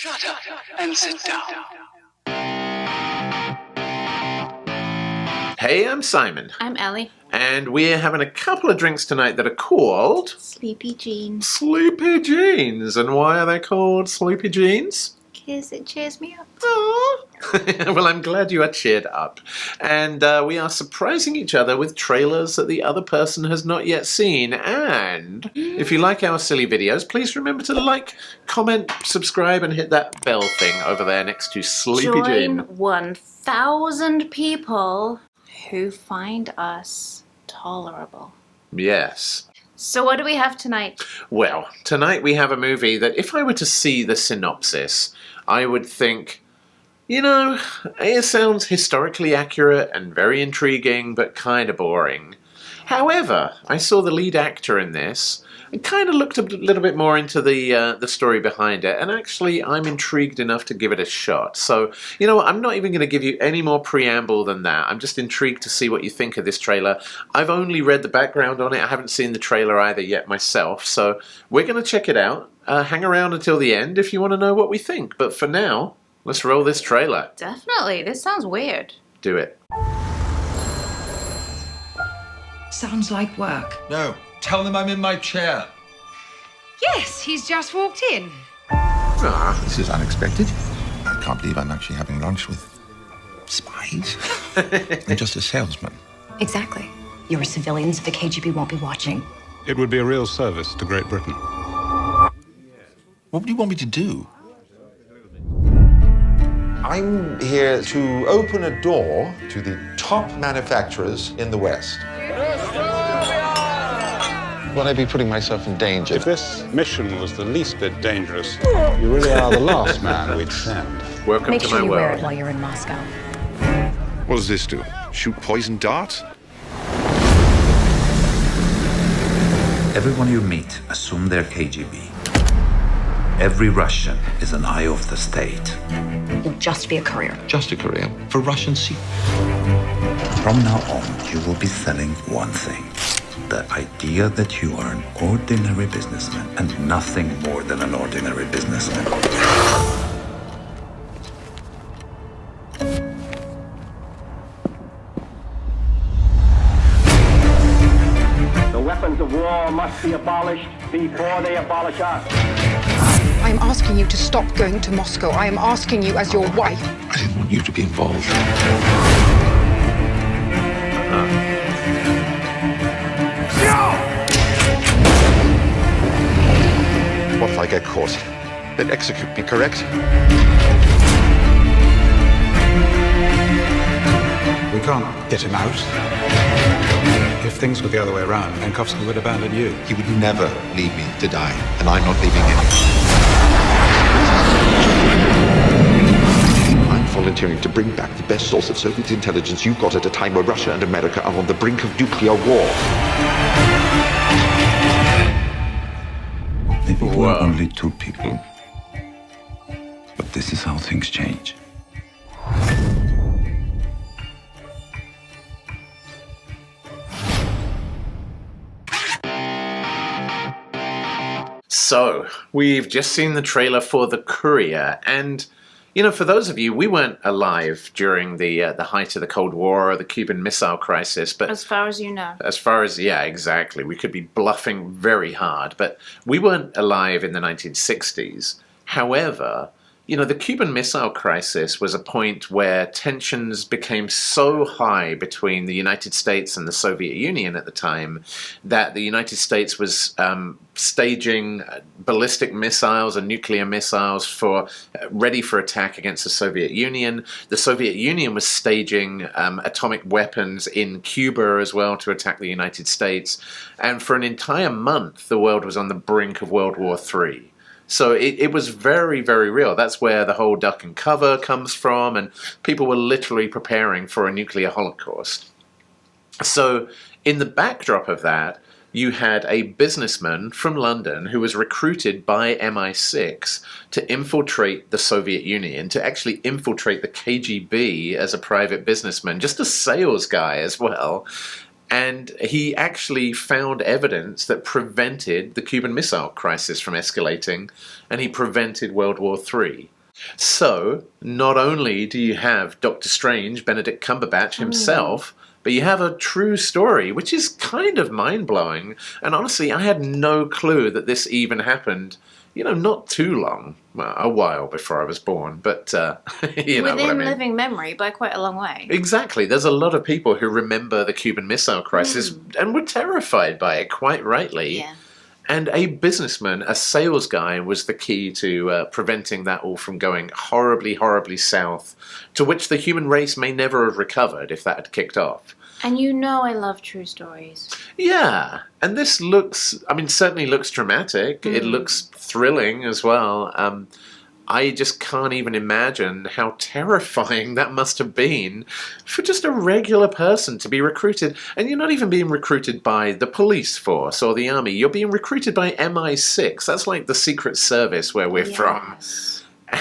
Shut up and sit down. Hey, I'm Simon. I'm Ellie. And we're having a couple of drinks tonight that are called... Sleepy Jeans. Sleepy Jeans. And why are they called Sleepy Jeans? Because it cheers me up. Aww. Well, I'm glad you are cheered up. And we are surprising each other with trailers that the other person has not yet seen. And if you like our silly videos, please remember to like, comment, subscribe, and hit that bell thing over there next to Sleepy Jean. Join 1,000 people who find us tolerable. Yes. So what do we have tonight? Well, tonight we have a movie that if I were to see the synopsis, I would think, you know, it sounds historically accurate and very intriguing, but kind of boring. However, I saw the lead actor in this and kind of looked a little bit more into the story behind it, and actually I'm intrigued enough to give it a shot. So, you know what, I'm not even going to give you any more preamble than that. I'm just intrigued to see what you think of this trailer. I've only read the background on it. I haven't seen the trailer either yet myself, so we're going to check it out. Hang around until the end if you want to know what we think. But for now, let's roll this trailer. Definitely. This sounds weird. Do it. Sounds like work. No, tell them I'm in my chair. Yes, he's just walked in. This is unexpected. I can't believe I'm actually having lunch with spies. I'm just a salesman. Exactly. You're a civilian, so the KGB won't be watching. It would be a real service to Great Britain. What do you want me to do? I'm here to open a door to the top manufacturers in the West. Will I be putting myself in danger? If this mission was the least bit dangerous, you really are the last man we'd send. Welcome Make to sure my you world. wear it while you're in Moscow. What does this do? Shoot poison darts? Everyone you meet, assume they're KGB. Every Russian is an eye of the state. You'll just be a courier. Just a career for Russian secrets. From now on, you will be selling one thing. The idea that you are an ordinary businessman and nothing more than an ordinary businessman. The weapons of war must be abolished before they abolish us. I am asking you to stop going to Moscow. I am asking you as your wife. I didn't want you to be involved. What if I get caught? Then execute me, correct? We can't get him out. If things were the other way around, Penkovsky would abandon you. He would never leave me to die, and I'm not leaving him. I'm volunteering to bring back the best source of Soviet intelligence you've got at a time where Russia and America are on the brink of nuclear war. Maybe we're only two people. But this is how things change. So, we've just seen the trailer for The Courier, and, you know, for those of you, we weren't alive during the height of the Cold War or the Cuban Missile Crisis, but... As far as you know. As far as, yeah, exactly. We could be bluffing very hard, but we weren't alive in the 1960s. However, you know, the Cuban Missile Crisis was a point where tensions became so high between the United States and the Soviet Union at the time that the United States was staging ballistic missiles and nuclear missiles for ready for attack against the Soviet Union. The Soviet Union was staging atomic weapons in Cuba as well to attack the United States. And for an entire month, the world was on the brink of World War III. So it was very, very real. That's where the whole duck and cover comes from, and people were literally preparing for a nuclear holocaust. So in the backdrop of that, you had a businessman from London who was recruited by MI6 to infiltrate the Soviet Union, to actually infiltrate the KGB as a private businessman, just a sales guy as well. And he actually found evidence that prevented the Cuban Missile Crisis from escalating, and he prevented World War III. So, not only do you have Doctor Strange, Benedict Cumberbatch himself, but you have a true story, which is kind of mind-blowing. And honestly, I had no clue that this even happened, not too long, well, a while before I was born, but you know what I Within mean. living memory by quite a long way. Exactly. There's a lot of people who remember the Cuban Missile Crisis and were terrified by it, quite rightly. Yeah. And a businessman, a sales guy, was the key to preventing that all from going horribly, horribly south, to which the human race may never have recovered if that had kicked off. And I love true stories. Yeah, and this certainly looks dramatic. It looks thrilling as well. I just can't even imagine how terrifying that must have been for just a regular person to be recruited. And you're not even being recruited by the police force or the army. You're being recruited by MI6. That's like the Secret Service where we're from.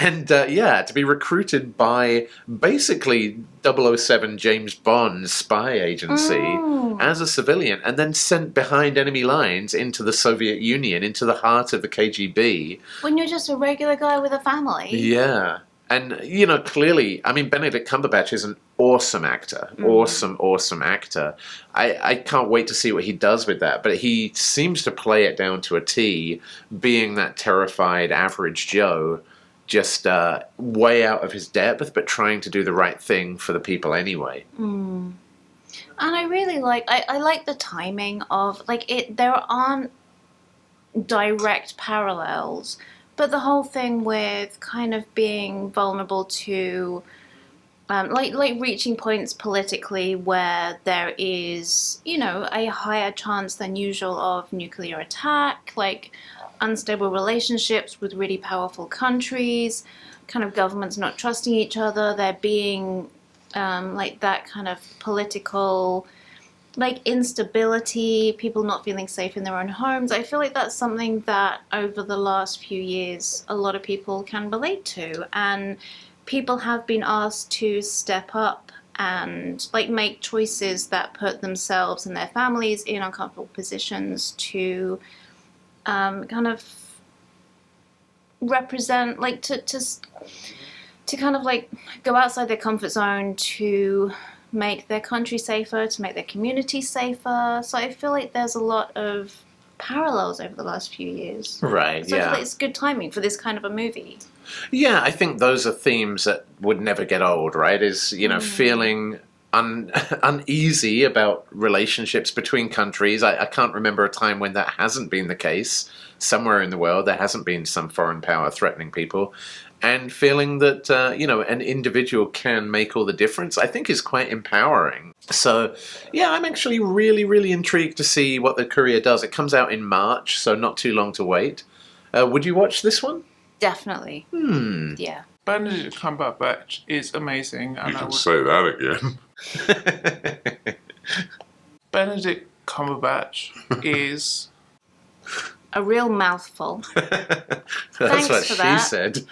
And to be recruited by basically 007 James Bond's spy agency as a civilian and then sent behind enemy lines into the Soviet Union, into the heart of the KGB. When you're just a regular guy with a family. Yeah. And, clearly, Benedict Cumberbatch is an awesome actor. Awesome actor. I can't wait to see what he does with that. But he seems to play it down to a T, being that terrified average Joe, just way out of his depth, but trying to do the right thing for the people anyway. And I really I like the timing of, there aren't direct parallels, but the whole thing with kind of being vulnerable to, reaching points politically where there is, a higher chance than usual of nuclear attack, unstable relationships with really powerful countries, kind of governments not trusting each other, there being that kind of political instability, people not feeling safe in their own homes. I feel like that's something that over the last few years a lot of people can relate to, and people have been asked to step up and make choices that put themselves and their families in uncomfortable positions to kind of represent, to kind of go outside their comfort zone to make their country safer, to make their community safer. So I feel like there's a lot of parallels over the last few years. Right, so I feel like it's good timing for this kind of a movie. Yeah, I think those are themes that would never get old, right? Is, feeling uneasy about relationships between countries. I can't remember a time when that hasn't been the case. Somewhere in the world there hasn't been some foreign power threatening people. And feeling that, an individual can make all the difference, I think is quite empowering. So, yeah, I'm actually really, really intrigued to see what the Courier does. It comes out in March, so not too long to wait. Would you watch this one? Definitely. Yeah. Benedict Cumberbatch is amazing. And you can say that again. Benedict Cumberbatch is a real mouthful. That's what she said.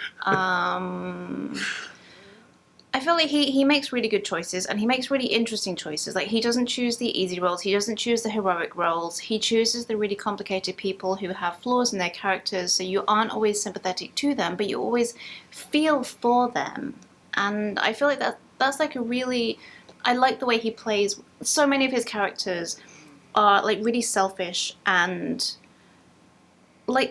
I feel like he makes really good choices, and he makes really interesting choices. He doesn't choose the easy roles, he doesn't choose the heroic roles, he chooses the really complicated people who have flaws in their characters, so you aren't always sympathetic to them, but you always feel for them. And I feel like that's a really... I like the way he plays. So many of his characters are really selfish and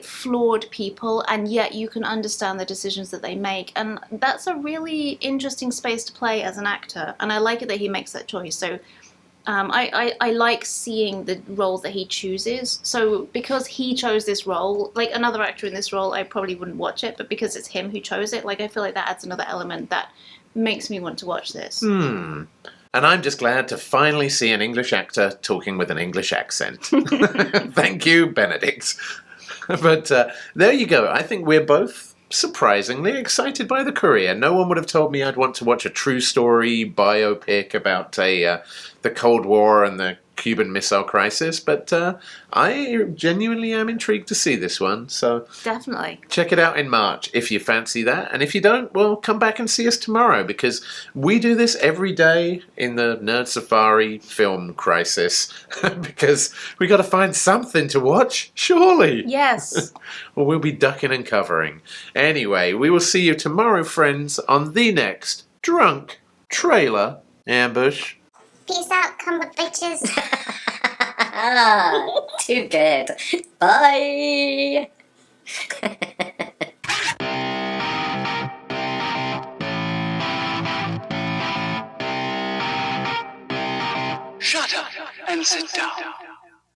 flawed people, and yet you can understand the decisions that they make, and that's a really interesting space to play as an actor, and I like it that he makes that choice. So I like seeing the roles that he chooses. So because he chose this role, another actor in this role, I probably wouldn't watch it, but because it's him who chose it, I feel like that adds another element that makes me want to watch this. And I'm just glad to finally see an English actor talking with an English accent. Thank you, Benedict. But there you go. I think we're both surprisingly excited by the Courier. No one would have told me I'd want to watch a true story biopic about the Cold War and the Cuban Missile Crisis, but I genuinely am intrigued to see this one. So Definitely. check it out in March if you fancy that. And if you don't, well, come back and see us tomorrow, because we do this every day in the Nerd Safari film crisis because we got to find something to watch, surely. Yes. Or we'll be ducking and covering. Anyway, we will see you tomorrow, friends, on the next Drunk Trailer Ambush. Peace out, cumber bitches. Too good. Bye. Shut up and sit down.